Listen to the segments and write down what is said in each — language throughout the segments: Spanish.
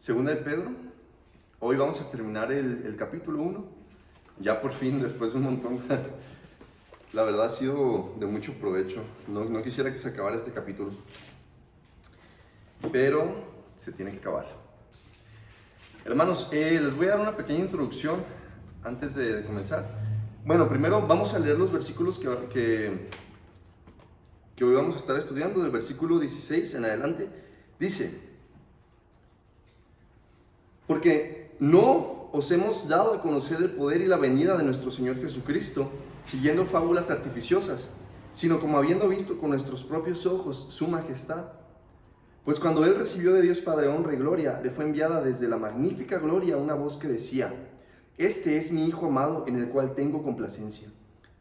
Segunda de Pedro. Hoy vamos a terminar el capítulo 1. Ya por fin, después de un montón. La verdad ha sido de mucho provecho. No quisiera que se acabara este capítulo, pero se tiene que acabar. Hermanos, les voy a dar una pequeña introducción antes de comenzar. Bueno, primero vamos a leer los versículos que hoy vamos a estar estudiando, del versículo 16 en adelante. Dice: porque no os hemos dado a conocer el poder y la venida de nuestro Señor Jesucristo, siguiendo fábulas artificiosas, sino como habiendo visto con nuestros propios ojos su majestad. Pues cuando Él recibió de Dios Padre honra y gloria, le fue enviada desde la magnífica gloria una voz que decía: Este es mi Hijo amado, en el cual tengo complacencia.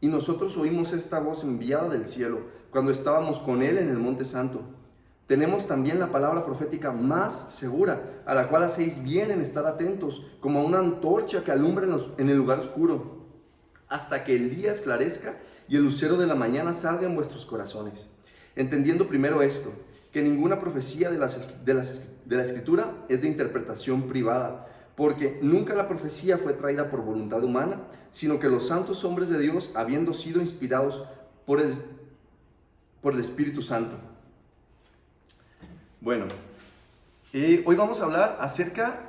Y nosotros oímos esta voz enviada del cielo, cuando estábamos con Él en el Monte Santo. Tenemos también la palabra profética más segura, a la cual hacéis bien en estar atentos, como a una antorcha que alumbra en el lugar oscuro, hasta que el día esclarezca y el lucero de la mañana salga en vuestros corazones. Entendiendo primero esto, que ninguna profecía de la Escritura es de interpretación privada, porque nunca la profecía fue traída por voluntad humana, sino que los santos hombres de Dios, habiendo sido inspirados por el Espíritu Santo. Bueno, hoy vamos a hablar acerca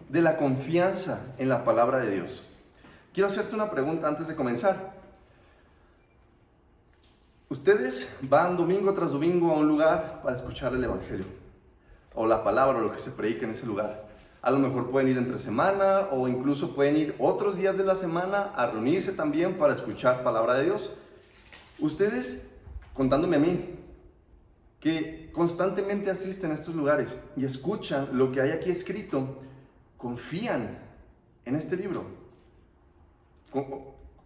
de la confianza en la palabra de Dios. Quiero hacerte una pregunta antes de comenzar. Ustedes van domingo tras domingo a un lugar para escuchar el Evangelio, o la palabra, o lo que se predica en ese lugar. A lo mejor pueden ir entre semana, o incluso pueden ir otros días de la semana a reunirse también para escuchar palabra de Dios. Ustedes, contándome a mí, que constantemente asisten a estos lugares y escuchan lo que hay aquí escrito, confían en este libro.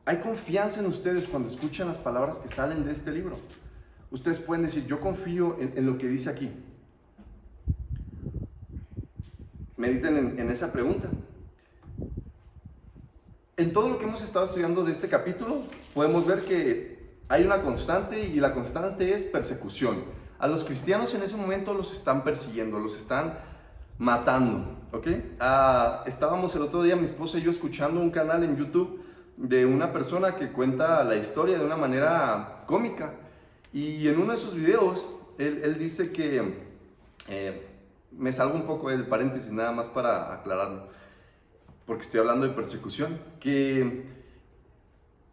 Hay confianza en ustedes cuando escuchan las palabras que salen de este libro. Ustedes pueden decir: yo confío en lo que dice aquí. Mediten en esa pregunta. En todo lo que hemos estado estudiando de este capítulo, podemos ver que hay una constante, y la constante es persecución. A los cristianos en ese momento los están persiguiendo, los están matando, ¿ok? Estábamos el otro día, mi esposa y yo, escuchando un canal en YouTube de una persona que cuenta la historia de una manera cómica. Y en uno de sus videos, él dice que, me salgo un poco del paréntesis nada más para aclararlo, porque estoy hablando de persecución, que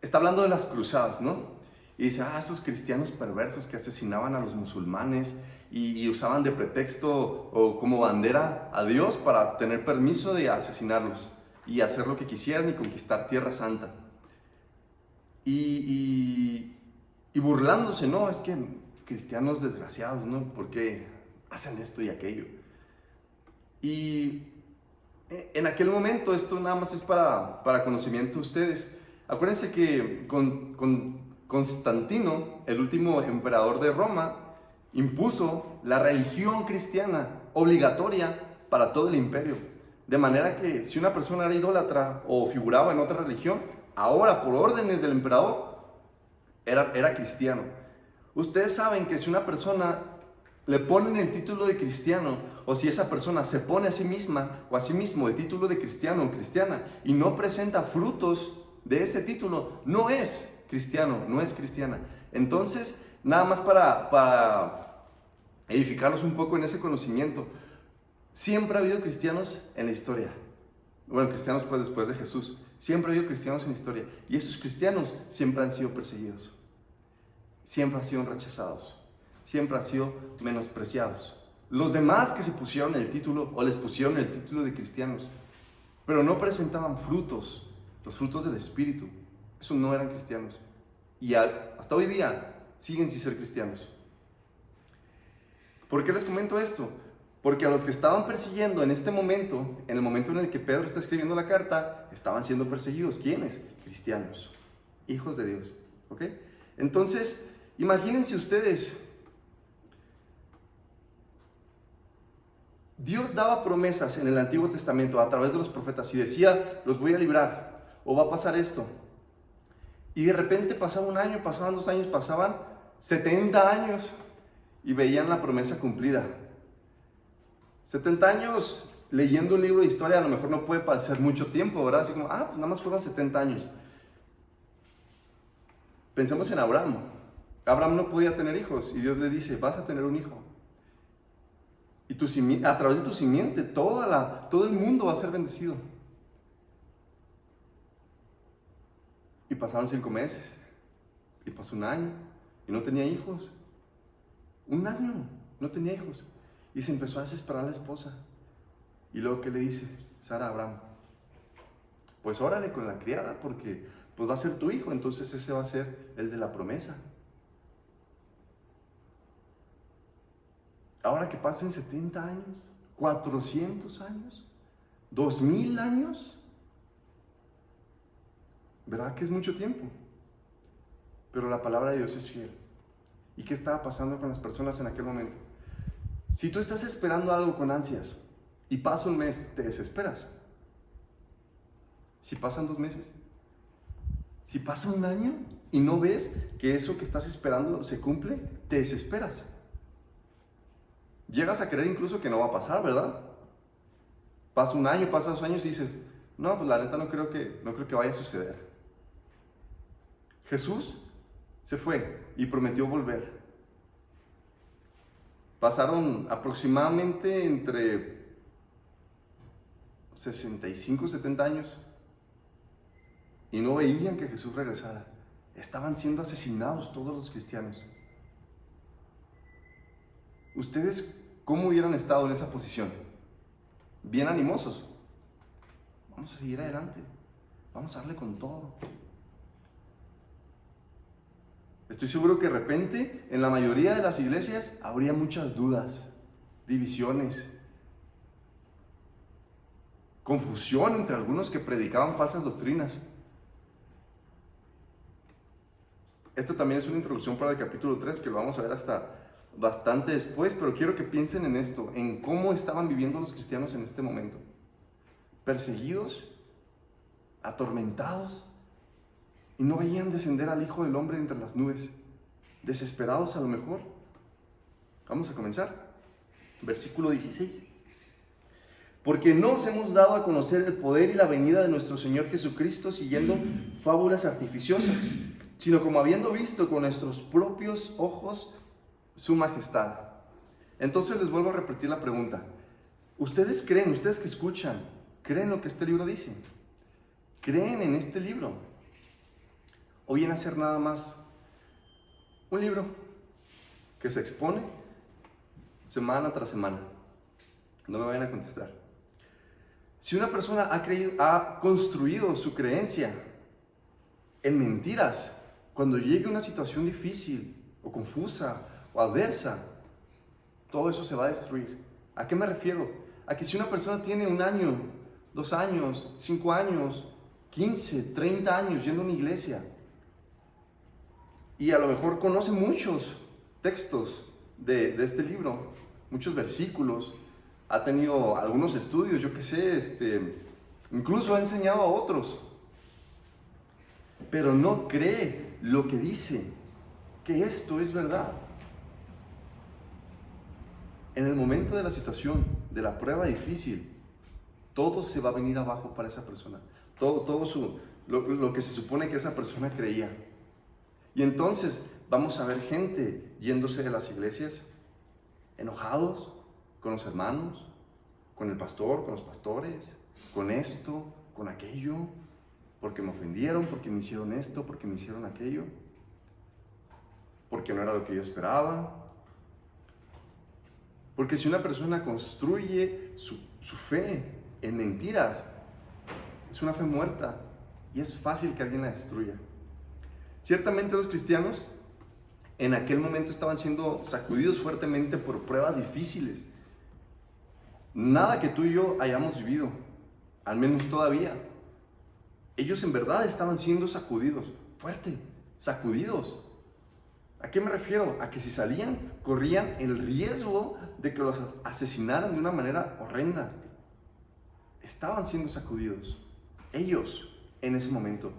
está hablando de las cruzadas, ¿no? Y dice: esos cristianos perversos que asesinaban a los musulmanes y usaban de pretexto o como bandera a Dios para tener permiso de asesinarlos y hacer lo que quisieran y conquistar Tierra Santa. Y burlándose, ¿no? Es que cristianos desgraciados, ¿no? ¿Por qué hacen esto y aquello? Y en aquel momento, esto nada más es para conocimiento de ustedes. Acuérdense que con Constantino, el último emperador de Roma, impuso la religión cristiana obligatoria para todo el imperio. De manera que si una persona era idólatra o figuraba en otra religión, ahora por órdenes del emperador era cristiano. Ustedes saben que si una persona le ponen el título de cristiano, o si esa persona se pone a sí misma o a sí mismo el título de cristiano o cristiana y no presenta frutos de ese título, no es cristiano, no es cristiana. Entonces, nada más para edificarnos un poco en ese conocimiento, siempre ha habido cristianos en la historia. Bueno, cristianos pues después de Jesús. Siempre ha habido cristianos en la historia. Y esos cristianos siempre han sido perseguidos. Siempre han sido rechazados. Siempre han sido menospreciados. Los demás que se pusieron el título o les pusieron el título de cristianos, pero no presentaban frutos, los frutos del Espíritu, esos no eran cristianos. Y hasta hoy día siguen sin ser cristianos. ¿Por qué les comento esto? Porque a los que estaban persiguiendo en este momento, en el momento en el que Pedro está escribiendo la carta, estaban siendo perseguidos. ¿Quiénes? Cristianos, hijos de Dios. ¿Ok? Entonces, imagínense ustedes, Dios daba promesas en el Antiguo Testamento a través de los profetas y decía: los voy a librar, o va a pasar esto. Y de repente pasaba un año, pasaban 2 años, pasaban 70 años y veían la promesa cumplida. 70 años leyendo un libro de historia a lo mejor no puede parecer mucho tiempo, ¿verdad? Así como, pues nada más fueron 70 años. Pensemos en Abraham. Abraham no podía tener hijos y Dios le dice, vas a tener un hijo. Y a través de tu simiente todo el mundo va a ser bendecido. Y pasaron 5 meses, y pasó un año, y no tenía hijos. Un año, no tenía hijos. Y se empezó a desesperar la esposa. Y luego, ¿qué le dice Sara a Abraham? Pues órale con la criada, porque pues va a ser tu hijo, entonces ese va a ser el de la promesa. Ahora que pasen 70 años, 400 años, 2000 años, ¿verdad que es mucho tiempo? Pero la palabra de Dios es fiel. ¿Y qué estaba pasando con las personas en aquel momento? Si tú estás esperando algo con ansias y pasa un mes, te desesperas. Si pasan 2 meses, si pasa un año y no ves que eso que estás esperando se cumple, te desesperas. Llegas a creer incluso que no va a pasar, ¿verdad? Pasa un año, pasa 2 años y dices, no, pues la neta no creo que vaya a suceder. Jesús se fue y prometió volver. Pasaron aproximadamente entre 65 y 70 años y no veían que Jesús regresara. Estaban siendo asesinados todos los cristianos. ¿Ustedes cómo hubieran estado en esa posición? Bien animosos. Vamos a seguir adelante. Vamos a darle con todo. Estoy seguro que de repente en la mayoría de las iglesias habría muchas dudas, divisiones, confusión entre algunos que predicaban falsas doctrinas. Esto también es una introducción para el capítulo 3 que lo vamos a ver hasta bastante después, pero quiero que piensen en esto, en cómo estaban viviendo los cristianos en este momento. Perseguidos, atormentados, y no veían descender al Hijo del Hombre entre las nubes. Desesperados a lo mejor. Vamos a comenzar. Versículo 16. Porque no os hemos dado a conocer el poder y la venida de nuestro Señor Jesucristo siguiendo fábulas artificiosas, sino como habiendo visto con nuestros propios ojos su majestad. Entonces les vuelvo a repetir la pregunta. ¿Ustedes creen, ustedes que escuchan, creen lo que este libro dice? ¿Creen en este libro? ¿O viene a ser nada más un libro que se expone semana tras semana? No me vayan a contestar. Si una persona ha construido su creencia en mentiras, cuando llegue una situación difícil o confusa o adversa, todo eso se va a destruir. ¿A qué me refiero? A que si una persona tiene 1 año, 2 años, 5 años, 15, 30 años yendo a una iglesia, y a lo mejor conoce muchos textos de este libro, muchos versículos, ha tenido algunos estudios, yo qué sé, incluso ha enseñado a otros, pero no cree lo que dice, que esto es verdad. En el momento de la situación, de la prueba difícil, todo se va a venir abajo para esa persona, lo que se supone que esa persona creía. Y entonces vamos a ver gente yéndose de las iglesias, enojados con los hermanos, con el pastor, con los pastores, con esto, con aquello, porque me ofendieron, porque me hicieron esto, porque me hicieron aquello, porque no era lo que yo esperaba. Porque si una persona construye su fe en mentiras, es una fe muerta y es fácil que alguien la destruya. Ciertamente los cristianos en aquel momento estaban siendo sacudidos fuertemente por pruebas difíciles. Nada que tú y yo hayamos vivido, al menos todavía. Ellos en verdad estaban siendo sacudidos, fuerte, sacudidos. ¿A qué me refiero? A que si salían, corrían el riesgo de que los asesinaran de una manera horrenda. Estaban siendo sacudidos. Ellos, en ese momento,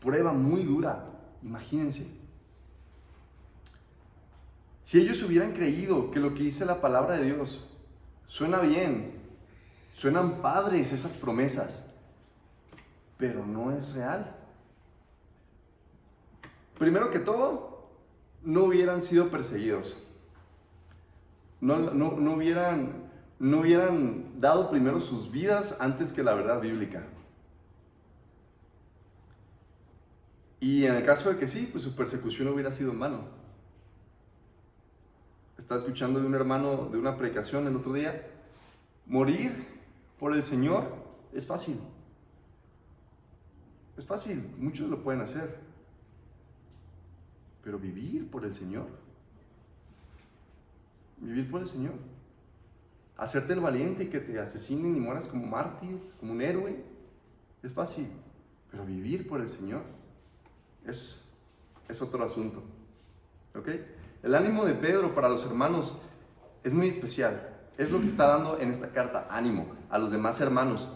prueba muy dura. Imagínense. Si ellos hubieran creído que lo que dice la palabra de Dios suena bien, suenan padres esas promesas, pero no es real. Primero que todo, no hubieran sido perseguidos. No hubieran dado primero sus vidas antes que la verdad bíblica. Y en el caso de que sí, pues su persecución hubiera sido en vano. Estaba escuchando de un hermano de una predicación el otro día. Morir por el Señor es fácil. Es fácil, muchos lo pueden hacer. Pero vivir por el Señor. Vivir por el Señor. Hacerte el valiente y que te asesinen y mueras como mártir, como un héroe, es fácil. Pero vivir por el Señor es otro asunto. ¿Ok? El ánimo de Pedro para los hermanos es muy especial. Es lo que está dando en esta carta, ánimo a los demás hermanos.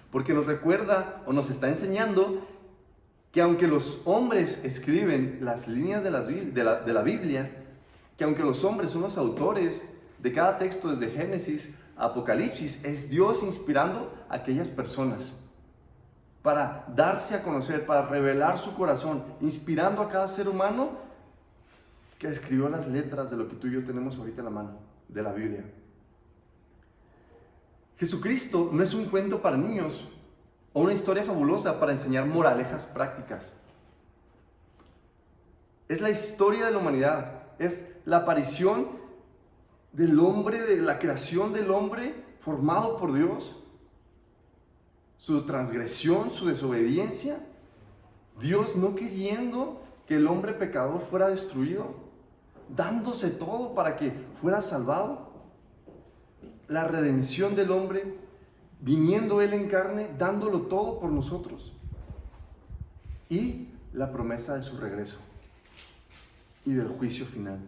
Porque nos recuerda o nos está enseñando que aunque los hombres escriben las líneas de la Biblia, que aunque los hombres son los autores de cada texto desde Génesis a Apocalipsis, es Dios inspirando a aquellas personas para darse a conocer, para revelar su corazón, inspirando a cada ser humano que escribió las letras de lo que tú y yo tenemos ahorita en la mano, de la Biblia. Jesucristo no es un cuento para niños o una historia fabulosa para enseñar moralejas prácticas. Es la historia de la humanidad, es la aparición del hombre, de la creación del hombre formado por Dios, su transgresión, su desobediencia, Dios no queriendo que el hombre pecador fuera destruido, dándose todo para que fuera salvado, la redención del hombre, viniendo Él en carne, dándolo todo por nosotros, y la promesa de su regreso y del juicio final.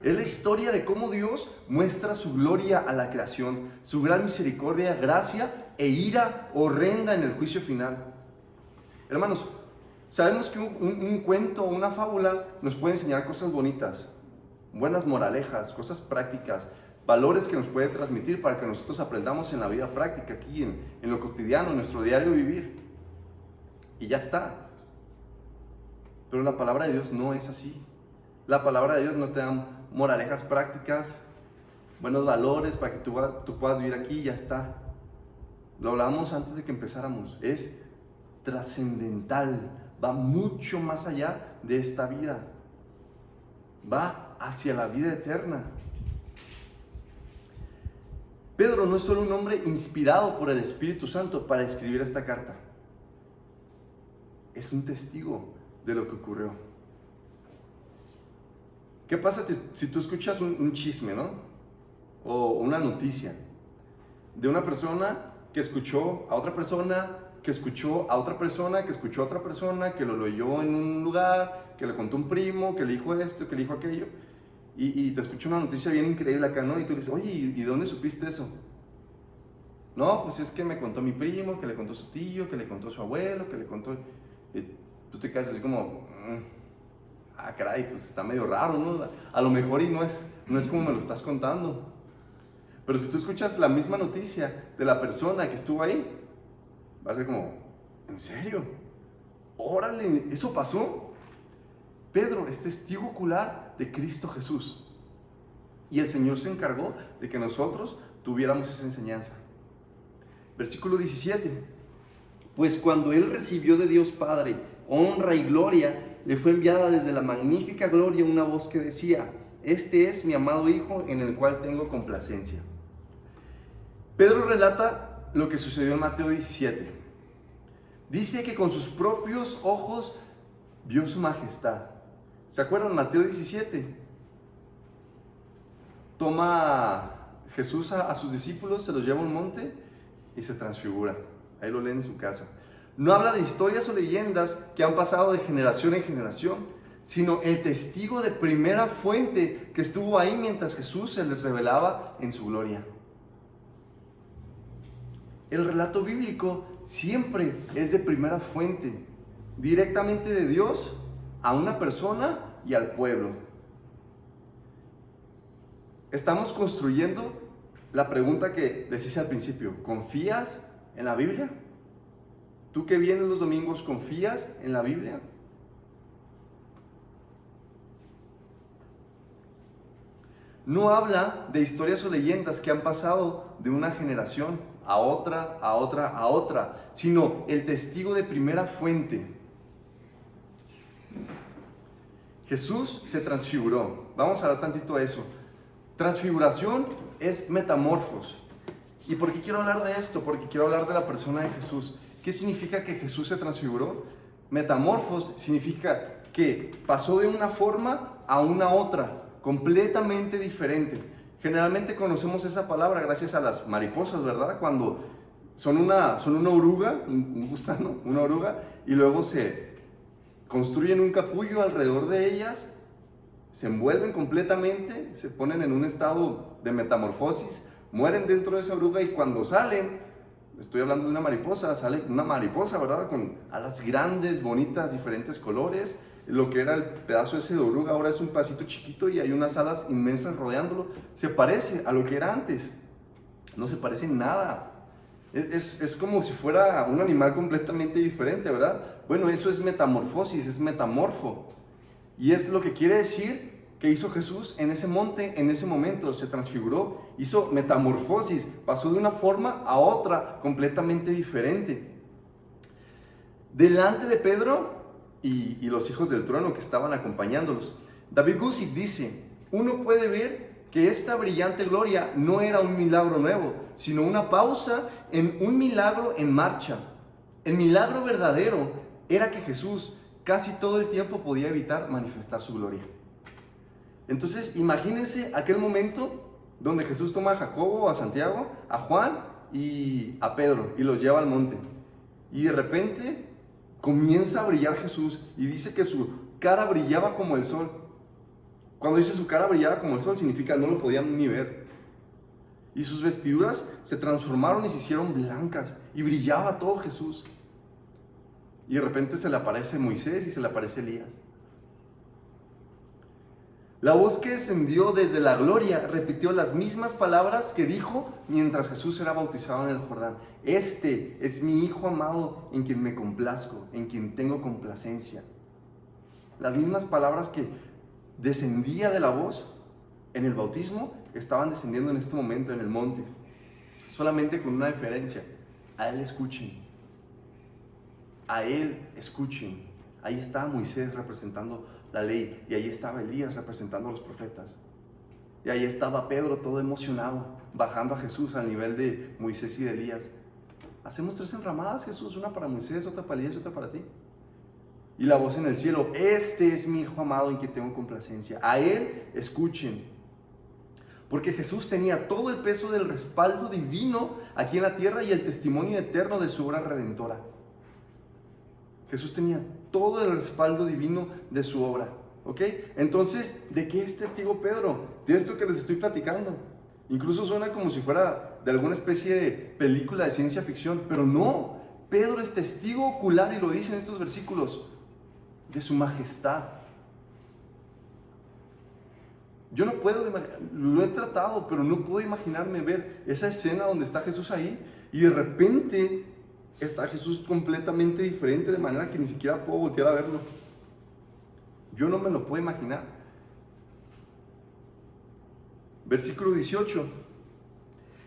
Es la historia de cómo Dios muestra su gloria a la creación, su gran misericordia, gracia e ira horrenda en el juicio final. Hermanos, sabemos que un cuento o una fábula nos puede enseñar cosas bonitas, buenas moralejas, cosas prácticas, valores que nos puede transmitir para que nosotros aprendamos en la vida práctica, aquí en lo cotidiano, en nuestro diario vivir. Y ya está. Pero la palabra de Dios no es así. La palabra de Dios no te da moralejas prácticas, buenos valores para que tú puedas vivir aquí y ya está. Lo hablamos antes de que empezáramos. Es trascendental, va mucho más allá de esta vida. Va hacia la vida eterna. Pedro no es solo un hombre inspirado por el Espíritu Santo para escribir esta carta. Es un testigo de lo que ocurrió. ¿Qué pasa si tú escuchas un chisme, ¿no? O una noticia de una persona que escuchó a otra persona, que escuchó a otra persona, que escuchó a otra persona, que lo leyó en un lugar, que le contó un primo, que le dijo esto, que le dijo aquello, y te escuchó una noticia bien increíble acá, ¿no? Y tú le dices, oye, ¿y dónde supiste eso? No, pues es que me contó mi primo, que le contó su tío, que le contó su abuelo, que le contó... Y tú te quedas así como... caray, pues está medio raro, ¿no? A lo mejor y no es como me lo estás contando. Pero si tú escuchas la misma noticia de la persona que estuvo ahí, va a ser como, ¿en serio? Órale, ¿eso pasó? Pedro es testigo ocular de Cristo Jesús. Y el Señor se encargó de que nosotros tuviéramos esa enseñanza. Versículo 17. Pues cuando Él recibió de Dios Padre honra y gloria, le fue enviada desde la magnífica gloria una voz que decía: este es mi amado Hijo en el cual tengo complacencia. Pedro relata lo que sucedió en Mateo 17. Dice que con sus propios ojos vio su majestad. ¿Se acuerdan? Mateo 17. Toma Jesús a sus discípulos, se los lleva a un monte y se transfigura. Ahí lo leen en su casa. No habla de historias o leyendas que han pasado de generación en generación, sino el testigo de primera fuente que estuvo ahí mientras Jesús se les revelaba en su gloria. El relato bíblico siempre es de primera fuente, directamente de Dios a una persona y al pueblo. estamos construyendo la pregunta que les hice al principio. ¿Confías en la Biblia? ¿Tú que vienes los domingos, confías en la Biblia? No habla de historias o leyendas que han pasado de una generación a otra, a otra, a otra, sino el testigo de primera fuente. Jesús se transfiguró. Vamos a hablar tantito de eso. Transfiguración es metamorfos. ¿Y por qué quiero hablar de esto? Porque quiero hablar de la persona de Jesús. ¿Qué significa que Jesús se transfiguró? Metamorfos significa que pasó de una forma a una otra, completamente diferente. Generalmente conocemos esa palabra gracias a las mariposas, ¿verdad? Cuando son una oruga, un gusano, una oruga, y luego se construyen un capullo alrededor de ellas, se envuelven completamente, se ponen en un estado de metamorfosis, mueren dentro de esa oruga y cuando salen, estoy hablando de una mariposa, sale una mariposa, ¿verdad? Con alas grandes, bonitas, diferentes colores. Lo que era el pedazo ese de oruga ahora es un pedacito chiquito y hay unas alas inmensas rodeándolo. Se parece a lo que era antes. No se parece en nada. Es como si fuera un animal completamente diferente, ¿verdad? Bueno, eso es metamorfosis, es metamorfo. Y es lo que quiere decir que hizo Jesús en ese monte, en ese momento. Se transfiguró, hizo metamorfosis, pasó de una forma a otra completamente diferente. Delante de Pedro y los hijos del trueno que estaban acompañándolos, David Guzik dice: uno puede ver que esta brillante gloria no era un milagro nuevo, sino una pausa en un milagro en marcha. El milagro verdadero era que Jesús casi todo el tiempo podía evitar manifestar su gloria. Entonces, imagínense aquel momento donde Jesús toma a Jacobo, a Santiago, a Juan y a Pedro y los lleva al monte. Y de repente comienza a brillar Jesús y dice que su cara brillaba como el sol. Cuando dice su cara brillaba como el sol, significa no lo podían ni ver. Y sus vestiduras se transformaron y se hicieron blancas y brillaba todo Jesús. Y de repente se le aparece Moisés y se le aparece Elías. La voz que descendió desde la gloria repitió las mismas palabras que dijo mientras Jesús era bautizado en el Jordán. Este es mi Hijo amado en quien me complazco, en quien tengo complacencia. Las mismas palabras que descendía de la voz en el bautismo estaban descendiendo en este momento en el monte. Solamente con una diferencia: a Él escuchen. A Él escuchen. Ahí estaba Moisés representando la ley y ahí estaba Elías representando a los profetas. Y ahí estaba Pedro todo emocionado, bajando a Jesús al nivel de Moisés y de Elías. Hacemos 3 enramadas, Jesús, una para Moisés, otra para Elías y otra para ti. Y la voz en el cielo: este es mi Hijo amado en quien tengo complacencia. A Él escuchen. Porque Jesús tenía todo el peso del respaldo divino aquí en la tierra y el testimonio eterno de su obra redentora. Jesús tenía todo el respaldo divino de su obra, ¿ok? Entonces, ¿de qué es testigo Pedro? De esto que les estoy platicando. Incluso suena como si fuera de alguna especie de película de ciencia ficción, pero no. Pedro es testigo ocular, y lo dice en estos versículos, de su majestad. Yo no puedo, lo he tratado, pero no puedo imaginarme ver esa escena donde está Jesús ahí y de repente está Jesús completamente diferente, de manera que ni siquiera puedo voltear a verlo. Yo no me lo puedo imaginar. Versículo 18.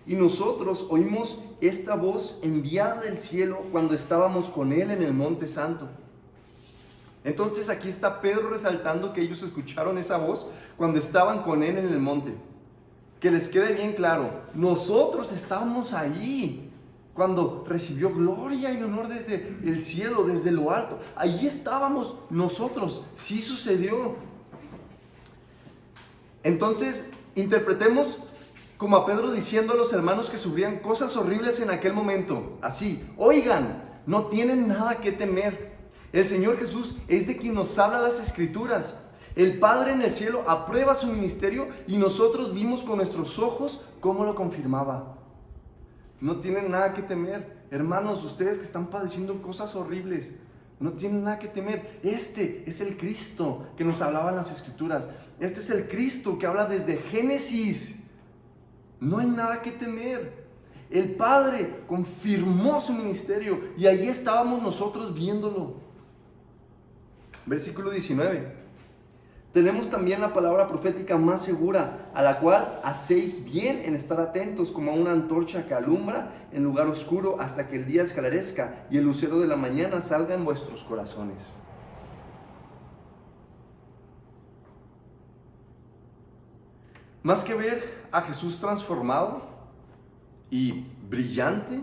Y nosotros oímos esta voz enviada del cielo cuando estábamos con Él en el Monte Santo. Entonces aquí está Pedro resaltando que ellos escucharon esa voz cuando estaban con Él en el monte. Que les quede bien claro, nosotros estábamos allí cuando recibió gloria y honor desde el cielo, desde lo alto. Allí estábamos nosotros, sí sucedió. Entonces, interpretemos como a Pedro diciendo a los hermanos que sufrían cosas horribles en aquel momento, así: oigan, no tienen nada que temer. El Señor Jesús es de quien nos habla las Escrituras. El Padre en el cielo aprueba su ministerio y nosotros vimos con nuestros ojos cómo lo confirmaba. No tienen nada que temer. Hermanos, ustedes que están padeciendo cosas horribles, no tienen nada que temer. Este es el Cristo que nos hablaba en las Escrituras. Este es el Cristo que habla desde Génesis. No hay nada que temer. El Padre confirmó su ministerio y ahí estábamos nosotros viéndolo. Versículo 19. Tenemos también la palabra profética más segura, a la cual hacéis bien en estar atentos como a una antorcha que alumbra en lugar oscuro hasta que el día esclarezca y el lucero de la mañana salga en vuestros corazones. Más que ver a Jesús transformado y brillante,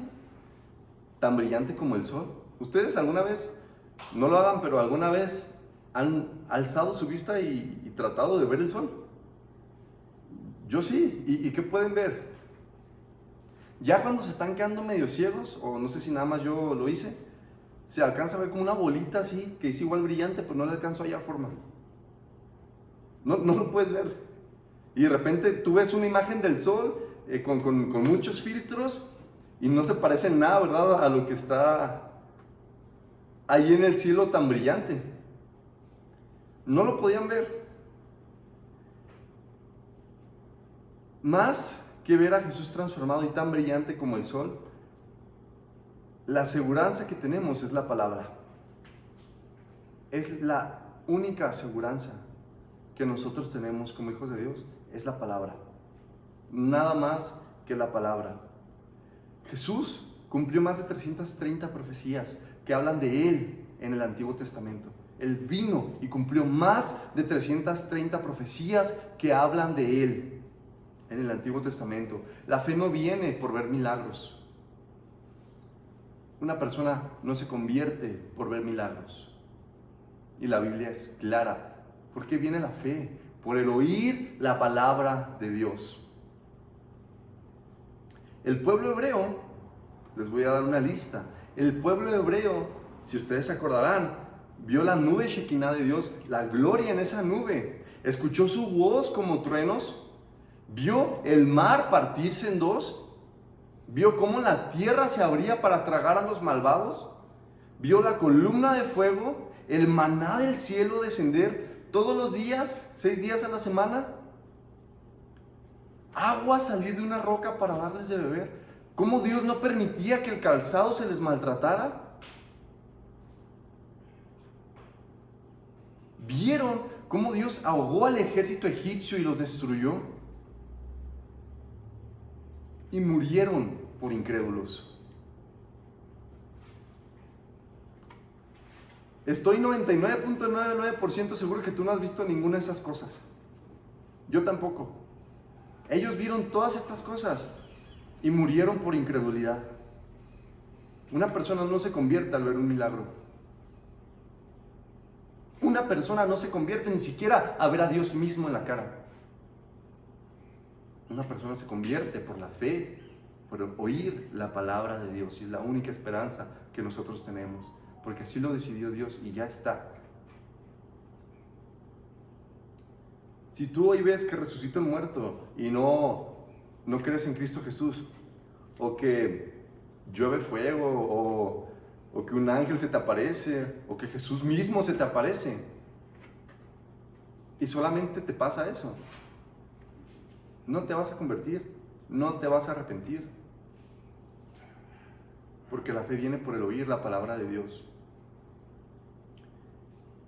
tan brillante como el sol. ¿Ustedes alguna vez, no lo hagan, pero alguna vez han alzado su vista y tratado de ver el sol? Yo sí. ¿Y qué pueden ver? Ya cuando se están quedando medio ciegos, o no sé si nada más yo lo hice, se alcanza a ver como una bolita así, que es igual brillante, pero no le alcanzo a hallar forma. No lo puedes ver. Y de repente tú ves una imagen del sol con muchos filtros y no se parece en nada, ¿verdad?, a lo que está ahí en el cielo tan brillante. No lo podían ver. Más que ver a Jesús transformado y tan brillante como el sol, la aseguranza que tenemos es la palabra. Es la única aseguranza que nosotros tenemos como hijos de Dios, es la palabra. Nada más que la palabra. Jesús cumplió más de 330 profecías que hablan de Él en el Antiguo Testamento. Él vino y cumplió más de 330 profecías que hablan de Él en el Antiguo Testamento. La fe no viene por ver milagros. Una persona no se convierte por ver milagros. Y la Biblia es clara. ¿Por qué viene la fe? Por el oír la palabra de Dios. El pueblo hebreo, les voy a dar una lista. El pueblo hebreo, si ustedes se acordarán, vio la nube Shekinah de Dios, la gloria en esa nube. Escuchó su voz como truenos. Vio el mar partirse en dos. Vio cómo la tierra se abría para tragar a los malvados. Vio la columna de fuego, el maná del cielo descender todos los días, 6 días a la semana. Agua salir de una roca para darles de beber. ¿Cómo Dios no permitía que el calzado se les maltratara? ¿Vieron cómo Dios ahogó al ejército egipcio y los destruyó? Y murieron por incrédulos. Estoy 99.99% seguro que tú no has visto ninguna de esas cosas. Yo tampoco. Ellos vieron todas estas cosas y murieron por incredulidad. Una persona no se convierte al ver un milagro. Una persona no se convierte ni siquiera a ver a Dios mismo en la cara. Una persona se convierte por la fe, por oír la palabra de Dios. Y es la única esperanza que nosotros tenemos. Porque así lo decidió Dios y ya está. Si tú hoy ves que resucita un muerto y no crees en Cristo Jesús, o que llueve fuego, o que un ángel se te aparece, o que Jesús mismo se te aparece, y solamente te pasa eso, no te vas a convertir, no te vas a arrepentir, porque la fe viene por el oír la palabra de Dios.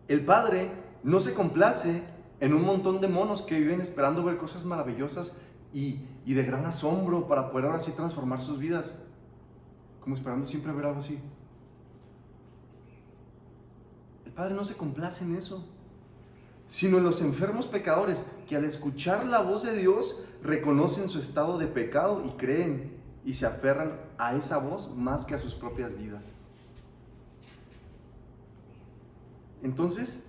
El Padre no se complace en un montón de monos que viven esperando ver cosas maravillosas y de gran asombro para poder ahora sí transformar sus vidas, como esperando siempre ver algo así. El Padre no se complace en eso, sino en los enfermos pecadores que al escuchar la voz de Dios reconocen su estado de pecado y creen y se aferran a esa voz más que a sus propias vidas. Entonces,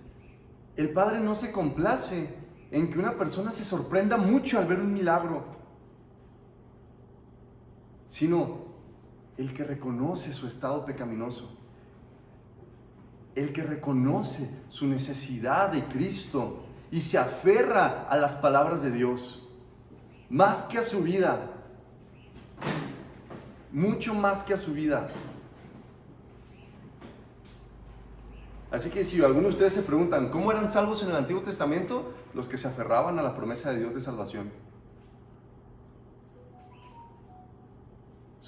el Padre no se complace en que una persona se sorprenda mucho al ver un milagro, sino el que reconoce su estado pecaminoso, el que reconoce su necesidad de Cristo y se aferra a las palabras de Dios, más que a su vida, mucho más que a su vida. Así que si algunos de ustedes se preguntan, ¿cómo eran salvos en el Antiguo Testamento? Los que se aferraban a la promesa de Dios de salvación.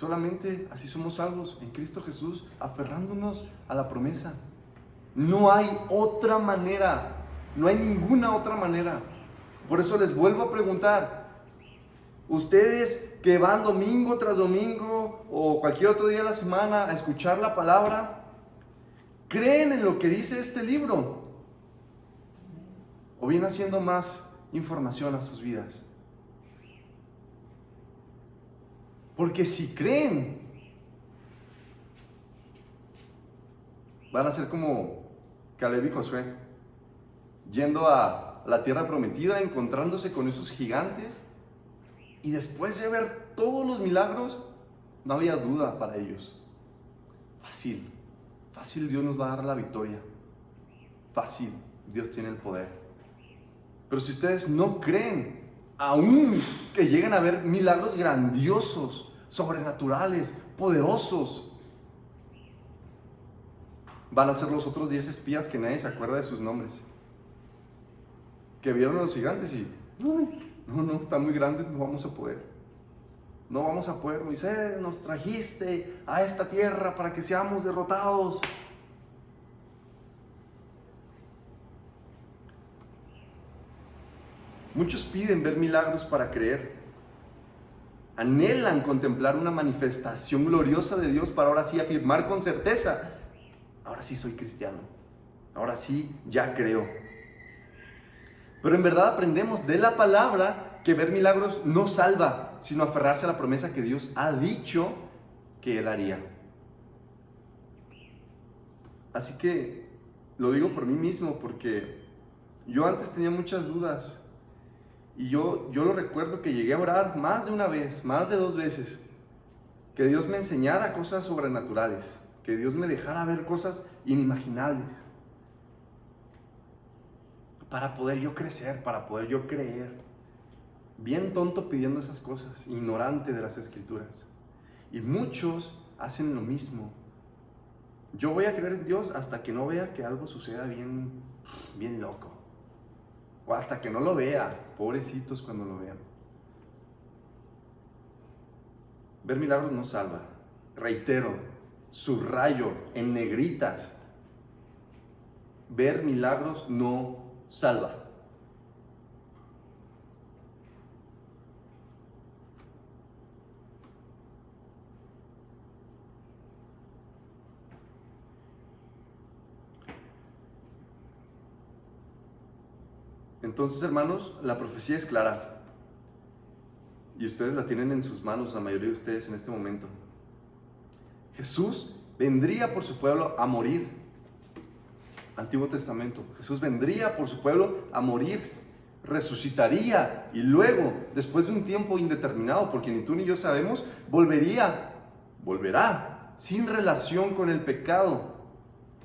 Solamente así somos salvos, en Cristo Jesús, aferrándonos a la promesa. No hay otra manera, no hay ninguna otra manera. Por eso les vuelvo a preguntar, ustedes que van domingo tras domingo o cualquier otro día de la semana a escuchar la palabra, ¿creen en lo que dice este libro? ¿O viene haciendo más información a sus vidas? Porque si creen, van a ser como Caleb y Josué, yendo a la tierra prometida, encontrándose con esos gigantes, y después de ver todos los milagros, no había duda para ellos. Fácil Dios nos va a dar la victoria. Fácil, Dios tiene el poder. Pero si ustedes no creen, aún que lleguen a ver milagros grandiosos, sobrenaturales, poderosos, van a ser los otros 10 espías que nadie se acuerda de sus nombres, que vieron a los gigantes y no, están muy grandes, no vamos a poder, Moisés, nos trajiste a esta tierra para que seamos derrotados. Muchos piden ver milagros para creer, anhelan contemplar una manifestación gloriosa de Dios para ahora sí afirmar con certeza: ahora sí soy cristiano, ahora sí ya creo. Pero en verdad aprendemos de la palabra que ver milagros no salva, sino aferrarse a la promesa que Dios ha dicho que Él haría. Así que lo digo por mí mismo, porque yo antes tenía muchas dudas. Y yo lo recuerdo que llegué a orar más de una vez, más de 2 veces, que Dios me enseñara cosas sobrenaturales, que Dios me dejara ver cosas inimaginables, para poder yo crecer, para poder yo creer. Bien tonto pidiendo esas cosas, ignorante de las Escrituras. Y muchos hacen lo mismo. Yo voy a creer en Dios hasta que no vea que algo suceda bien loco. O hasta que no lo vea. Pobrecitos cuando lo vean. Ver milagros no salva. Reitero, subrayo en negritas: ver milagros no salva. Entonces, hermanos, la profecía es clara y ustedes la tienen en sus manos, la mayoría de ustedes en este momento. Jesús vendría por su pueblo a morir. Antiguo Testamento. Jesús vendría por su pueblo a morir, resucitaría y luego, después de un tiempo indeterminado, porque ni tú ni yo sabemos, volverá sin relación con el pecado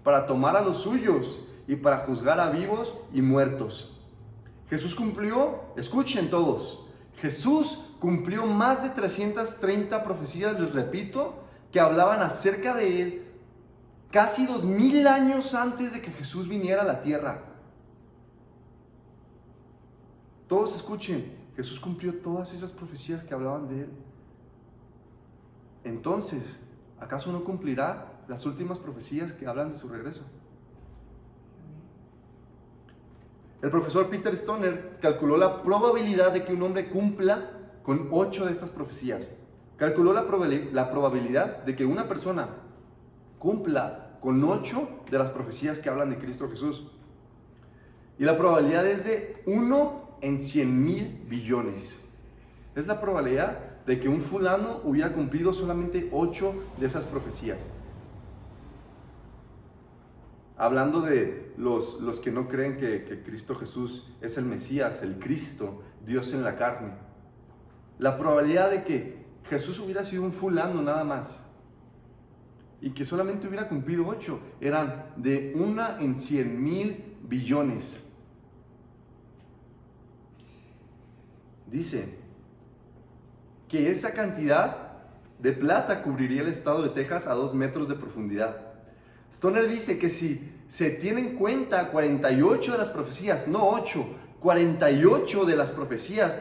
para tomar a los suyos y para juzgar a vivos y muertos. Jesús cumplió, escuchen todos, Jesús cumplió más de 330 profecías, les repito, que hablaban acerca de Él casi 2000 años antes de que Jesús viniera a la tierra. Todos escuchen, Jesús cumplió todas esas profecías que hablaban de Él. Entonces, ¿acaso no cumplirá las últimas profecías que hablan de su regreso? El profesor Peter Stoner calculó la probabilidad de que un hombre cumpla con 8 de estas profecías. Calculó la probabilidad de que una persona cumpla con 8 de las profecías que hablan de Cristo Jesús. Y la probabilidad es de 1 en 100,000 billones. Es la probabilidad de que un fulano hubiera cumplido solamente 8 de esas profecías. Hablando de los que no creen que Cristo Jesús es el Mesías, el Cristo, Dios en la carne. La probabilidad de que Jesús hubiera sido un fulano nada más y que solamente hubiera cumplido 8 eran de 1 en 100,000 billones. Dice que esa cantidad de plata cubriría el estado de Texas a 2 metros de profundidad. Stoner dice que si se tienen en cuenta 48 de las profecías, no 8, 48 de las profecías,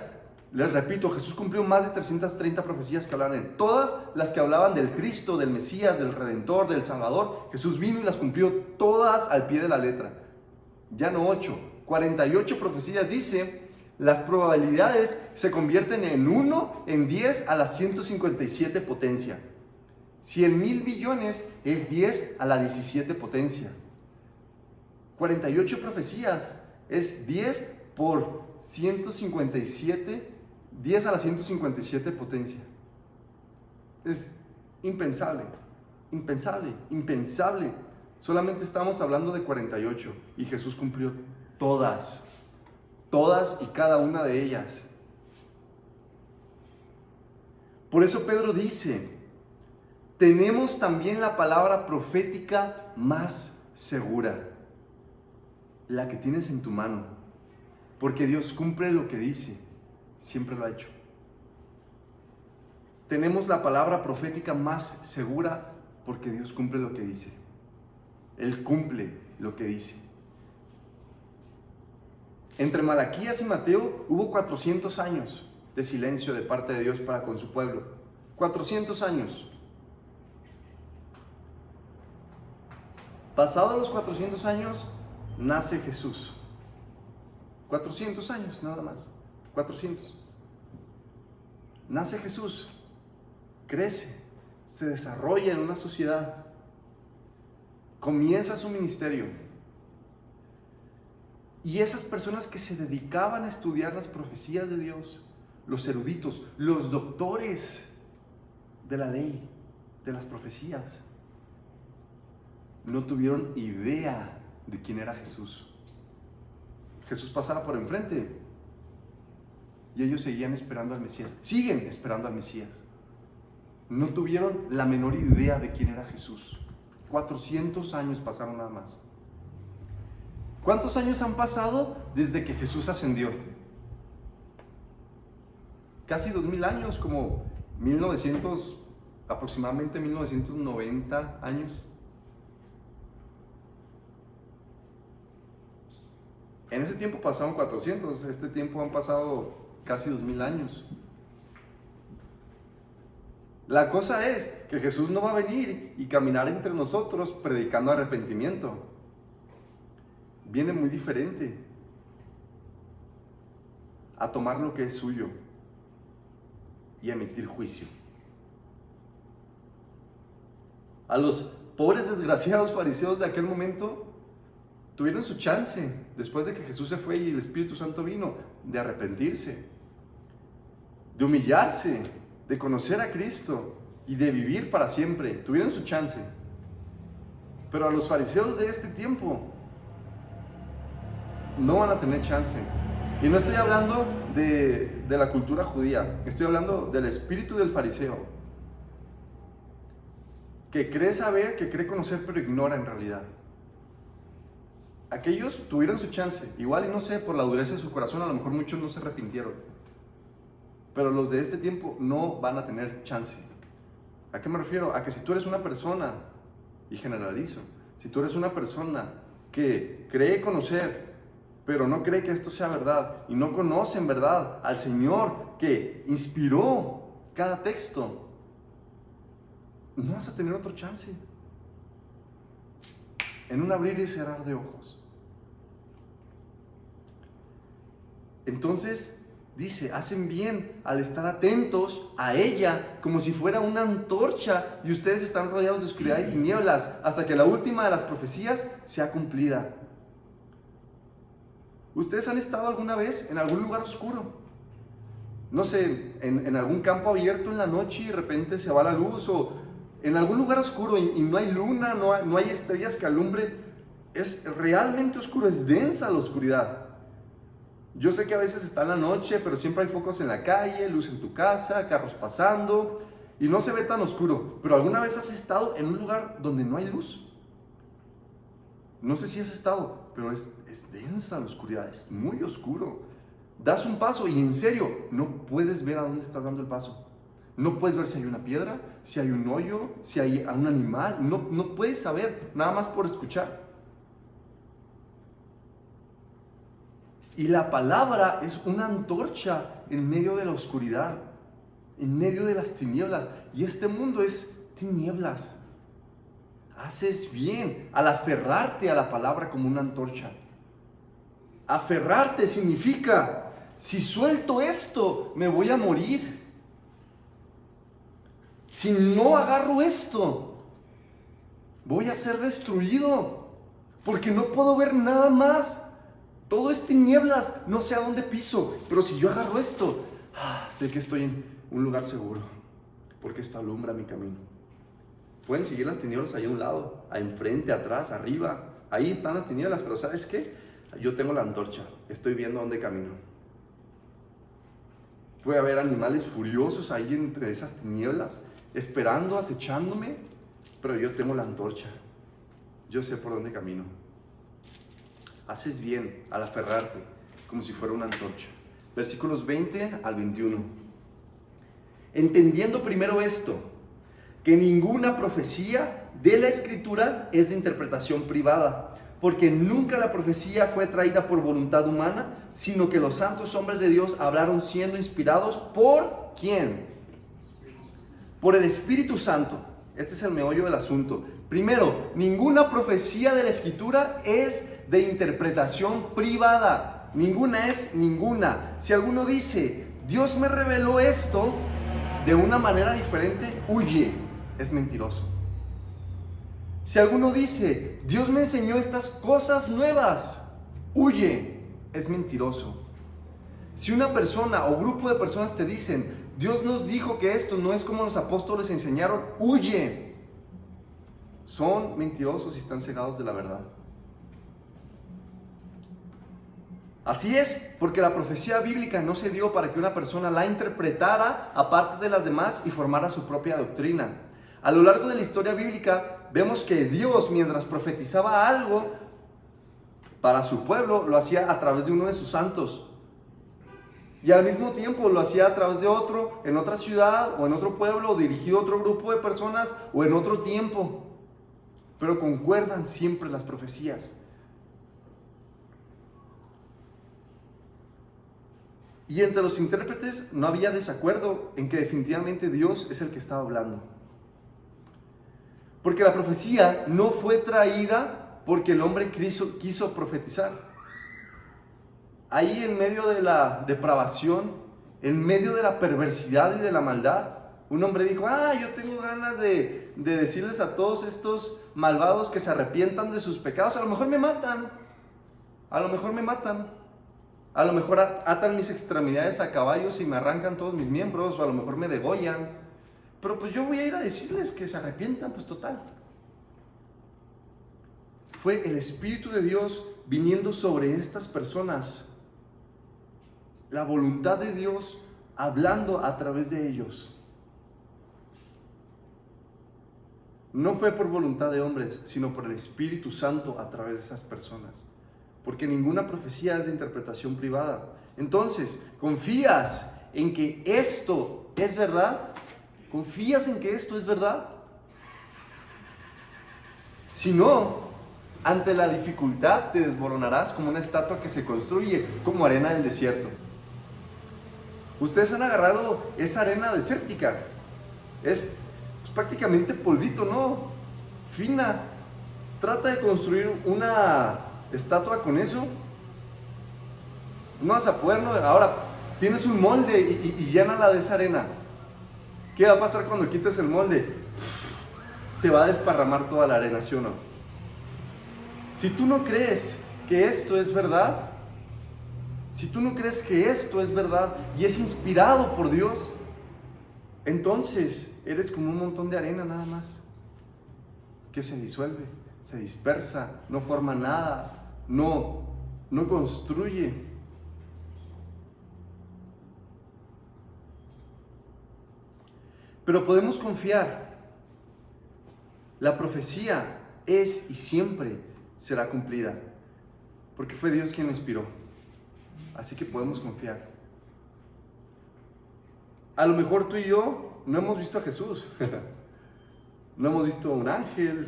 Les repito, Jesús cumplió más de 330 profecías que hablaban de todas las que hablaban del Cristo, del Mesías, del Redentor, del Salvador. Jesús vino y las cumplió todas al pie de la letra. Ya no 8, 48 profecías dice, las probabilidades se convierten en 1 en 10 a la 157 potencia. Si el 1000 billones es 10 a la 17 potencia. 48 profecías es 10 por 157, 10 a la 157 potencia. Es impensable, impensable, impensable. Solamente estamos hablando de 48 y Jesús cumplió todas y cada una de ellas. Por eso Pedro dice, tenemos también la palabra profética más segura, la que tienes en tu mano, porque Dios cumple lo que dice, siempre lo ha hecho. Tenemos la palabra profética más segura porque Dios cumple lo que dice. Él cumple lo que dice. Entre Malaquías y Mateo hubo 400 años de silencio de parte de Dios para con su pueblo. 400 años. Pasados los 400 años, nace Jesús. 400 años, nada más. 400. Nace Jesús. Crece. Se desarrolla en una sociedad. Comienza su ministerio. Y esas personas que se dedicaban a estudiar las profecías de Dios, los eruditos, los doctores de la ley, de las profecías, no tuvieron idea de quién era Jesús. Jesús pasaba por enfrente y ellos seguían esperando al Mesías. Siguen esperando al Mesías. No tuvieron la menor idea de quién era Jesús. 400 años pasaron nada más. ¿Cuántos años han pasado desde que Jesús ascendió? Casi 2000 años, como 1900, aproximadamente 1990 años. En ese tiempo pasaron 400, este tiempo han pasado casi 2000 años. La cosa es que Jesús no va a venir y caminar entre nosotros predicando arrepentimiento. Viene muy diferente a tomar lo que es suyo y emitir juicio. A los pobres desgraciados fariseos de aquel momento tuvieron su chance, después de que Jesús se fue y el Espíritu Santo vino, de arrepentirse, de humillarse, de conocer a Cristo y de vivir para siempre. Tuvieron su chance. Pero a los fariseos de este tiempo no van a tener chance. Y no estoy hablando de la cultura judía, estoy hablando del espíritu del fariseo, que cree saber, que cree conocer, pero ignora en realidad. Aquellos tuvieron su chance, igual y no sé, por la dureza de su corazón, a lo mejor muchos no se arrepintieron. Pero los de este tiempo no van a tener chance. ¿A qué me refiero? A que si tú eres una persona, y generalizo, si tú eres una persona que cree conocer, pero no cree que esto sea verdad, y no conoce en verdad al Señor que inspiró cada texto, no vas a tener otro chance. En un abrir y cerrar de ojos. Entonces, dice, hacen bien al estar atentos a ella como si fuera una antorcha y ustedes están rodeados de oscuridad y tinieblas hasta que la última de las profecías sea cumplida. ¿Ustedes han estado alguna vez en algún lugar oscuro? No sé, en algún campo abierto en la noche y de repente se va la luz, o en algún lugar oscuro y no hay luna, no hay estrellas que alumbre. Es realmente oscuro, es densa la oscuridad. Yo sé que a veces está en la noche, pero siempre hay focos en la calle, luz en tu casa, carros pasando, y no se ve tan oscuro. Pero ¿alguna vez has estado en un lugar donde no hay luz? No sé si has estado, pero es densa la oscuridad, es muy oscuro. Das un paso y en serio, no puedes ver a dónde estás dando el paso. No puedes ver si hay una piedra, si hay un hoyo, si hay un animal. No puedes saber, nada más por escuchar. Y la palabra es una antorcha en medio de la oscuridad, en medio de las tinieblas. Y este mundo es tinieblas. Haces bien al aferrarte a la palabra como una antorcha. Aferrarte significa, si suelto esto, me voy a morir. Si no agarro esto, voy a ser destruido, porque no puedo ver nada más. Todo es tinieblas, no sé a dónde piso, pero si yo agarro esto, sé que estoy en un lugar seguro, porque esto alumbra mi camino. Pueden seguir las tinieblas ahí a un lado, ahí enfrente, atrás, arriba. Ahí están las tinieblas, pero ¿sabes qué? Yo tengo la antorcha, estoy viendo dónde camino. Puede haber animales furiosos ahí entre esas tinieblas, esperando, acechándome, pero yo tengo la antorcha. Yo sé por dónde camino. Haces bien al aferrarte como si fuera una antorcha. Versículos 20 al 21. Entendiendo primero esto, que ninguna profecía de la Escritura es de interpretación privada, porque nunca la profecía fue traída por voluntad humana, sino que los santos hombres de Dios hablaron siendo inspirados ¿por quién? Por el Espíritu Santo. Este es el meollo del asunto. Primero, ninguna profecía de la Escritura es de interpretación privada. Ninguna es ninguna. Si alguno dice, Dios me reveló esto de una manera diferente, huye, es mentiroso. Si alguno dice, Dios me enseñó estas cosas nuevas, huye, es mentiroso. Si una persona o grupo de personas te dicen, Dios nos dijo que esto no es como los apóstoles enseñaron, huye. Son mentirosos y están cegados de la verdad. Así es, porque la profecía bíblica no se dio para que una persona la interpretara aparte de las demás y formara su propia doctrina. A lo largo de la historia bíblica vemos que Dios, mientras profetizaba algo para su pueblo, lo hacía a través de uno de sus santos. Y al mismo tiempo lo hacía a través de otro, en otra ciudad o en otro pueblo, o dirigido a otro grupo de personas o en otro tiempo. Pero concuerdan siempre las profecías. Y entre los intérpretes no había desacuerdo en que definitivamente Dios es el que estaba hablando. Porque la profecía no fue traída porque el hombre quiso profetizar. Ahí en medio de la depravación, en medio de la perversidad y de la maldad, un hombre dijo, yo tengo ganas de decirles a todos estos malvados que se arrepientan de sus pecados. A lo mejor me matan, a lo mejor me matan. A lo mejor atan mis extremidades a caballos y me arrancan todos mis miembros, o a lo mejor me degollan. Pero pues yo voy a ir a decirles que se arrepientan, pues total. Fue el Espíritu de Dios viniendo sobre estas personas. La voluntad de Dios hablando a través de ellos. No fue por voluntad de hombres, sino por el Espíritu Santo a través de esas personas. Porque ninguna profecía es de interpretación privada. Entonces, ¿confías en que esto es verdad? ¿Confías en que esto es verdad? Si no, ante la dificultad te desmoronarás como una estatua que se construye como arena del desierto. Ustedes han agarrado esa arena desértica. Es prácticamente polvito, ¿no? Fina. Trata de construir una estatua con eso. No vas a poder, ¿no? Ahora tienes un molde y llénala de esa arena. ¿Qué va a pasar cuando quites el molde? Se va a desparramar toda la arena, ¿sí o no? Si tú no crees que esto es verdad, si tú no crees que esto es verdad y es inspirado por Dios, entonces eres como un montón de arena nada más, que se disuelve, se dispersa, no forma nada, no construye. Pero podemos confiar. La profecía es y siempre será cumplida, porque fue Dios quien la inspiró. Así que podemos confiar. A lo mejor tú y yo no hemos visto a Jesús. No hemos visto un ángel,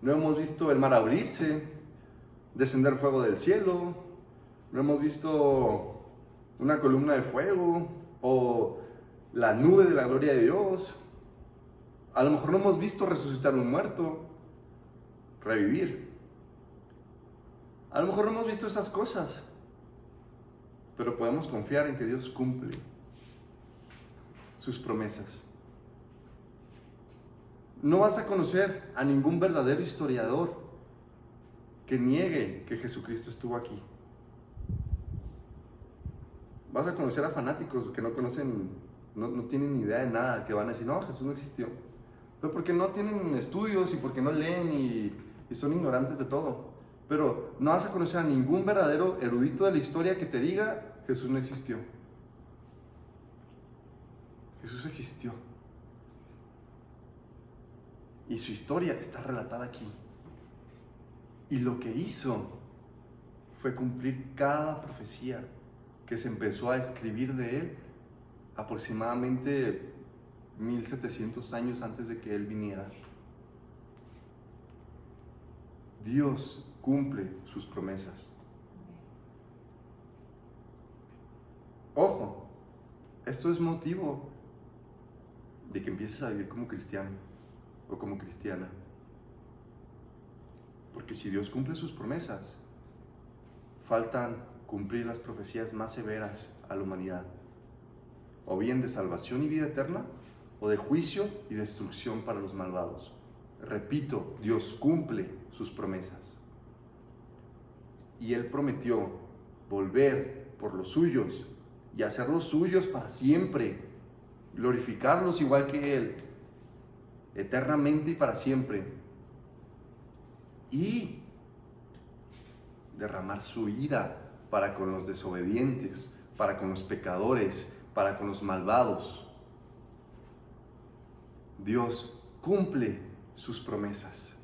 no hemos visto el mar abrirse, descender fuego del cielo, no hemos visto una columna de fuego o la nube de la gloria de Dios. A lo mejor no hemos visto resucitar un muerto, revivir. A lo mejor no hemos visto esas cosas, pero podemos confiar en que Dios cumple sus promesas. No vas a conocer a ningún verdadero historiador que niegue que Jesucristo estuvo aquí. Vas a conocer a fanáticos que no conocen, no tienen ni idea de nada, que van a decir, no, Jesús no existió. Pero porque no tienen estudios y porque no leen y son ignorantes de todo. Pero no vas a conocer a ningún verdadero erudito de la historia que te diga, Jesús no existió. Jesús existió. Y su historia está relatada aquí. Y lo que hizo fue cumplir cada profecía que se empezó a escribir de él aproximadamente 1700 años antes de que él viniera. Dios cumple sus promesas. Ojo, esto es motivo de que empieces a vivir como cristiano o como cristiana. Porque si Dios cumple sus promesas, faltan cumplir las profecías más severas a la humanidad, o bien de salvación y vida eterna, o de juicio y destrucción para los malvados. Repito, Dios cumple sus promesas. Y Él prometió volver por los suyos y hacerlos suyos para siempre, glorificarlos igual que Él, eternamente y para siempre, y derramar su ira para con los desobedientes, para con los pecadores, para con los malvados. Dios cumple sus promesas.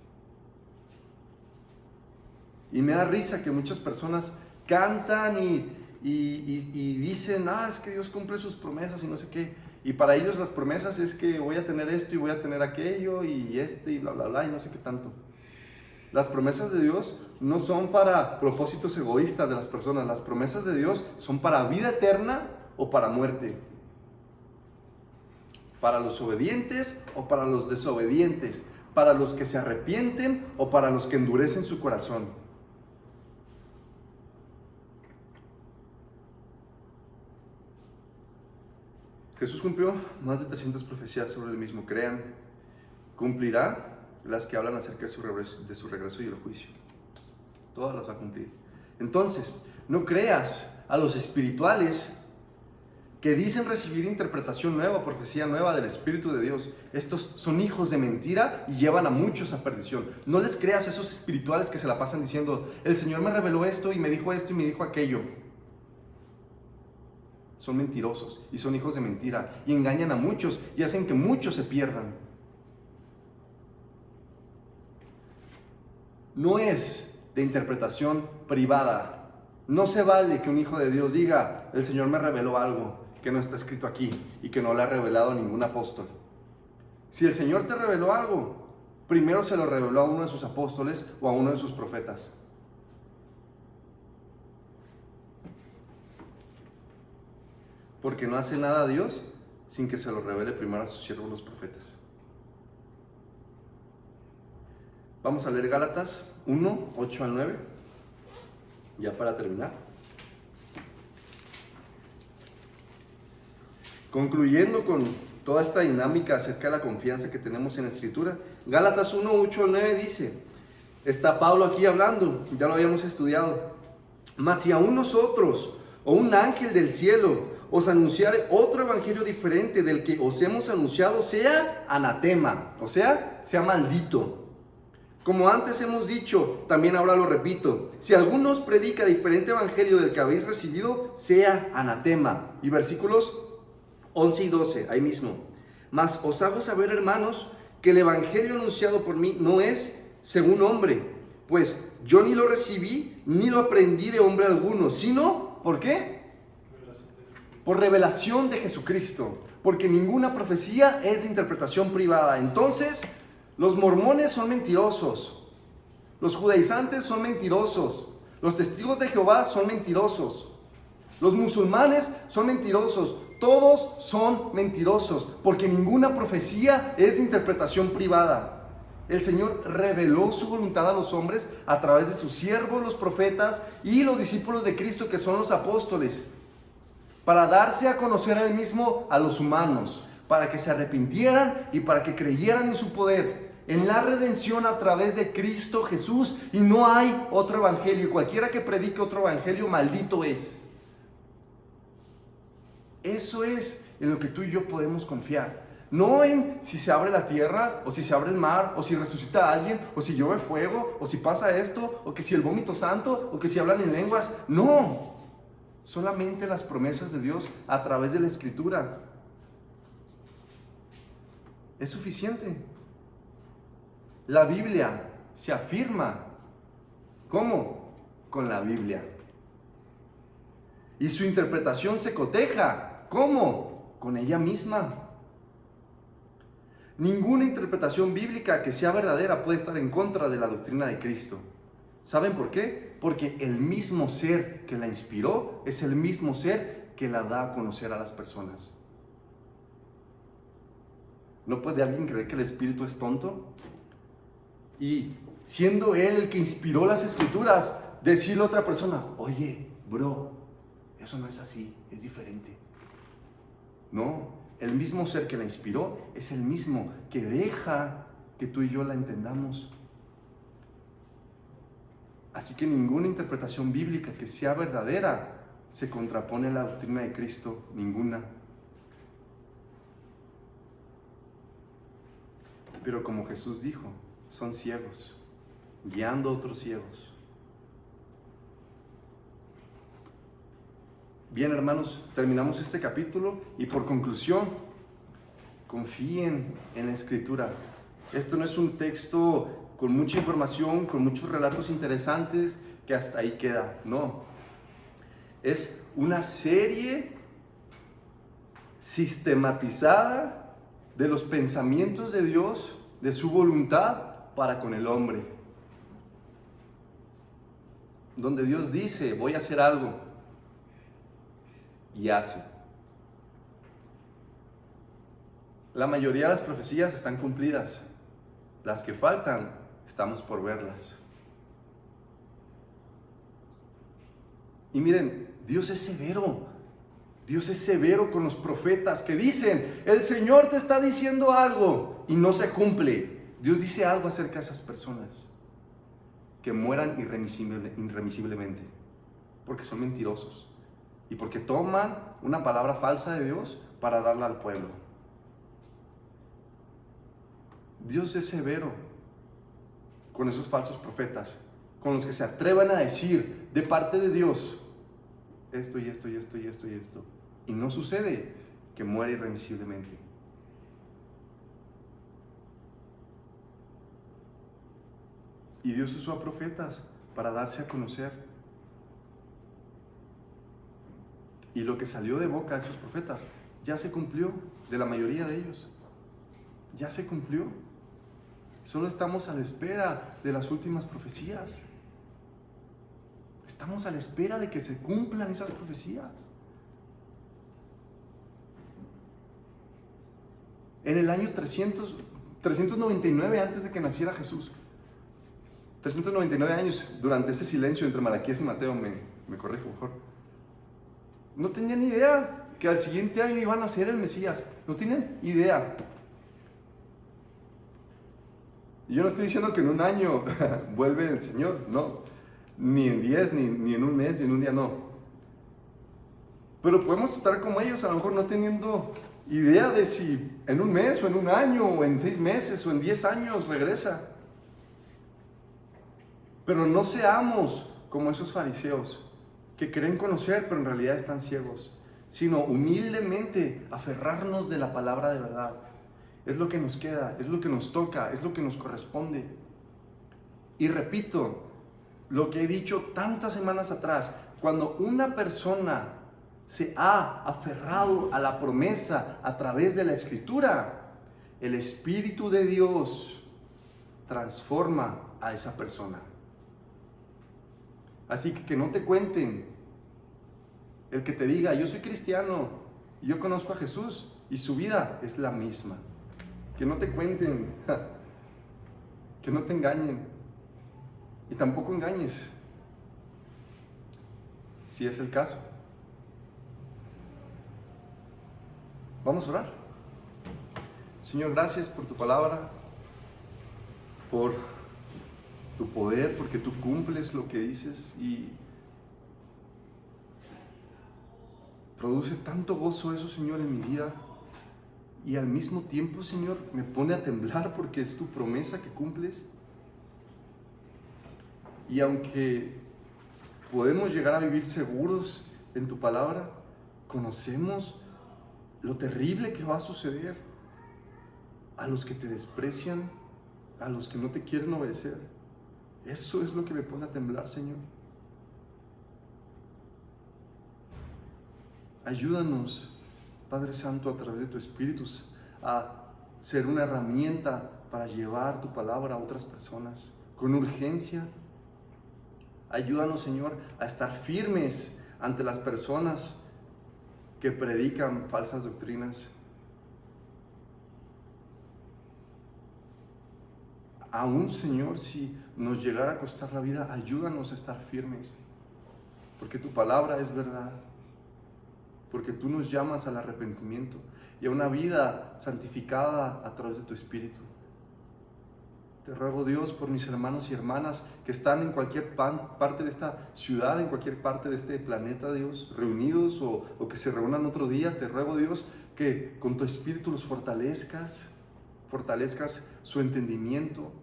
Y me da risa que muchas personas cantan y dicen, es que Dios cumple sus promesas y no sé qué. Y para ellos las promesas es que voy a tener esto y voy a tener aquello y y bla, bla, bla, y no sé qué tanto. Las promesas de Dios no son para propósitos egoístas de las personas. Las promesas de Dios son para vida eterna o para muerte. Para los obedientes o para los desobedientes. Para los que se arrepienten o para los que endurecen su corazón. Jesús cumplió más de 300 profecías sobre el mismo. Crean, cumplirá las que hablan acerca de su regreso y el juicio. Todas las va a cumplir. Entonces, no creas a los espirituales que dicen recibir interpretación nueva, profecía nueva del Espíritu de Dios. Estos son hijos de mentira y llevan a muchos a perdición. No les creas a esos espirituales que se la pasan diciendo, el Señor me reveló esto y me dijo aquello. Son mentirosos y son hijos de mentira y engañan a muchos y hacen que muchos se pierdan. No es de interpretación privada. No se vale que un hijo de Dios diga, el Señor me reveló algo que no está escrito aquí y que no le ha revelado ningún apóstol. Si el Señor te reveló algo, primero se lo reveló a uno de sus apóstoles o a uno de sus profetas. Porque no hace nada a Dios sin que se lo revele primero a sus siervos los profetas. Vamos a leer Gálatas 1, 8 al 9, ya para terminar. Concluyendo con toda esta dinámica acerca de la confianza que tenemos en la Escritura, Gálatas 1, 8 al 9 dice, está Pablo aquí hablando, ya lo habíamos estudiado, mas si aún nosotros o un ángel del cielo os anunciare otro evangelio diferente del que os hemos anunciado, sea anatema, o sea maldito. Como antes hemos dicho, también ahora lo repito, si alguno os predica diferente evangelio del que habéis recibido, sea anatema. Y versículos 11 y 12, ahí mismo. Mas os hago saber, hermanos, que el evangelio anunciado por mí no es según hombre, pues yo ni lo recibí, ni lo aprendí de hombre alguno, sino, ¿por qué? Por revelación de Jesucristo, porque ninguna profecía es de interpretación privada. Entonces, los mormones son mentirosos, los judaizantes son mentirosos, Los testigos de Jehová son mentirosos. Los musulmanes son mentirosos. Todos son mentirosos, porque ninguna profecía es de interpretación privada. El Señor reveló su voluntad a los hombres a través de sus siervos, los profetas y los discípulos de Cristo, que son los apóstoles, para darse a conocer a Él mismo a los humanos, para que se arrepintieran y para que creyeran en su poder, en la redención a través de Cristo Jesús. Y no hay otro evangelio, y cualquiera que predique otro evangelio, maldito es. Eso es en lo que tú y yo podemos confiar. No en si se abre la tierra, o si se abre el mar, o si resucita a alguien, o si llueve fuego, o si pasa esto, o que si el vómito santo, o que si hablan en lenguas. No, solamente las promesas de Dios a través de la Escritura. Es suficiente. La Biblia se afirma. ¿Cómo? Con la Biblia. Y su interpretación se coteja. ¿Cómo? Con ella misma. Ninguna interpretación bíblica que sea verdadera puede estar en contra de la doctrina de Cristo. ¿Saben por qué? Porque el mismo ser que la inspiró es el mismo ser que la da a conocer a las personas. ¿No puede alguien creer que el Espíritu es tonto? Y siendo Él el que inspiró las Escrituras, decirle a otra persona: oye, bro, eso no es así, es diferente. No. El mismo ser que la inspiró es el mismo que deja que tú y yo la entendamos. Así que ninguna interpretación bíblica que sea verdadera se contrapone a la doctrina de Cristo, ninguna. Pero como Jesús dijo, son ciegos, guiando a otros ciegos. Bien, hermanos, terminamos este capítulo y por conclusión, confíen en la Escritura. Esto no es un texto con mucha información, con muchos relatos interesantes que hasta ahí queda. No, es una serie sistematizada de los pensamientos de Dios, de su voluntad para con el hombre. Donde Dios dice: voy a hacer algo. Y hace. La mayoría de las profecías están cumplidas. Las que faltan, estamos por verlas. Y miren, Dios es severo. Dios es severo con los profetas que dicen: el Señor te está diciendo algo, y no se cumple. Dios dice algo acerca de esas personas, que mueran irremisiblemente, porque son mentirosos. Y porque toman una palabra falsa de Dios para darla al pueblo. Dios es severo con esos falsos profetas, con los que se atrevan a decir de parte de Dios esto y esto y esto y esto y esto. Y no sucede, que muere irremisiblemente. Y Dios usó a profetas para darse a conocer. Y lo que salió de boca de esos profetas ya se cumplió, de la mayoría de ellos. Ya se cumplió. Solo estamos a la espera de las últimas profecías. Estamos a la espera de que se cumplan esas profecías. En el año 399 antes de que naciera Jesús, 399 años durante ese silencio entre Malaquías y Mateo, me corrijo mejor. No tenían idea que al siguiente año iban a ser el Mesías. No tenían idea. Y yo no estoy diciendo que en un año vuelve el Señor, no. Ni en 10, ni en un mes, ni en un día, no. Pero podemos estar como ellos, a lo mejor no teniendo idea de si en un mes, o en un año, o en 6 meses, o en 10 años regresa. Pero no seamos como esos fariseos que creen conocer, pero en realidad están ciegos, sino humildemente aferrarnos de la palabra de verdad. Es lo que nos queda, es lo que nos toca, es lo que nos corresponde. Y repito lo que he dicho tantas semanas atrás: cuando una persona se ha aferrado a la promesa a través de la Escritura, el Espíritu de Dios transforma a esa persona. Así que no te cuenten. El que te diga, yo soy cristiano y yo conozco a Jesús y su vida es la misma. Que no te cuenten, que no te engañen y tampoco engañes, si es el caso. Vamos a orar. Señor, gracias por tu palabra, por tu poder, porque tú cumples lo que dices y produce tanto gozo eso, Señor, en mi vida. Y al mismo tiempo, Señor, me pone a temblar porque es tu promesa que cumples. Y aunque podemos llegar a vivir seguros en tu palabra, conocemos lo terrible que va a suceder a los que te desprecian, a los que no te quieren obedecer. Eso es lo que me pone a temblar, Señor. Ayúdanos, Padre Santo, a través de tu Espíritu, a ser una herramienta para llevar tu palabra a otras personas con urgencia. Ayúdanos, Señor, a estar firmes ante las personas que predican falsas doctrinas. Aún, Señor, si nos llegara a costar la vida, ayúdanos a estar firmes, porque tu palabra es verdad, porque tú nos llamas al arrepentimiento y a una vida santificada a través de tu Espíritu. Te ruego, Dios, por mis hermanos y hermanas que están en cualquier parte de esta ciudad, en cualquier parte de este planeta, Dios, reunidos o que se reúnan otro día. Te ruego, Dios, que con tu Espíritu los fortalezcas su entendimiento,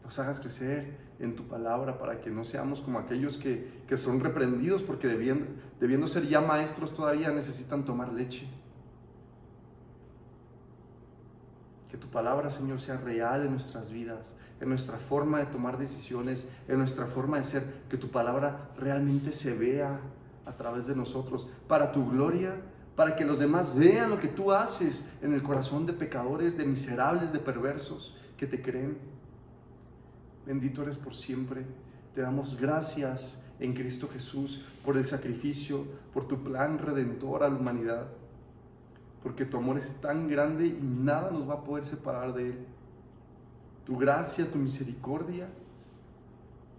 los hagas crecer en tu palabra para que no seamos como aquellos que son reprendidos porque debiendo ser ya maestros todavía necesitan tomar leche. Que tu palabra, Señor, sea real en nuestras vidas, en nuestra forma de tomar decisiones, en nuestra forma de ser, que tu palabra realmente se vea a través de nosotros, para tu gloria, para que los demás vean lo que tú haces en el corazón de pecadores, de miserables, de perversos que te creen. Bendito eres por siempre. Te damos gracias en Cristo Jesús por el sacrificio, por tu plan redentor a la humanidad, porque tu amor es tan grande y nada nos va a poder separar de él. Tu gracia, tu misericordia,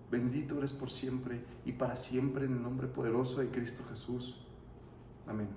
bendito eres por siempre y para siempre en el nombre poderoso de Cristo Jesús. Amén.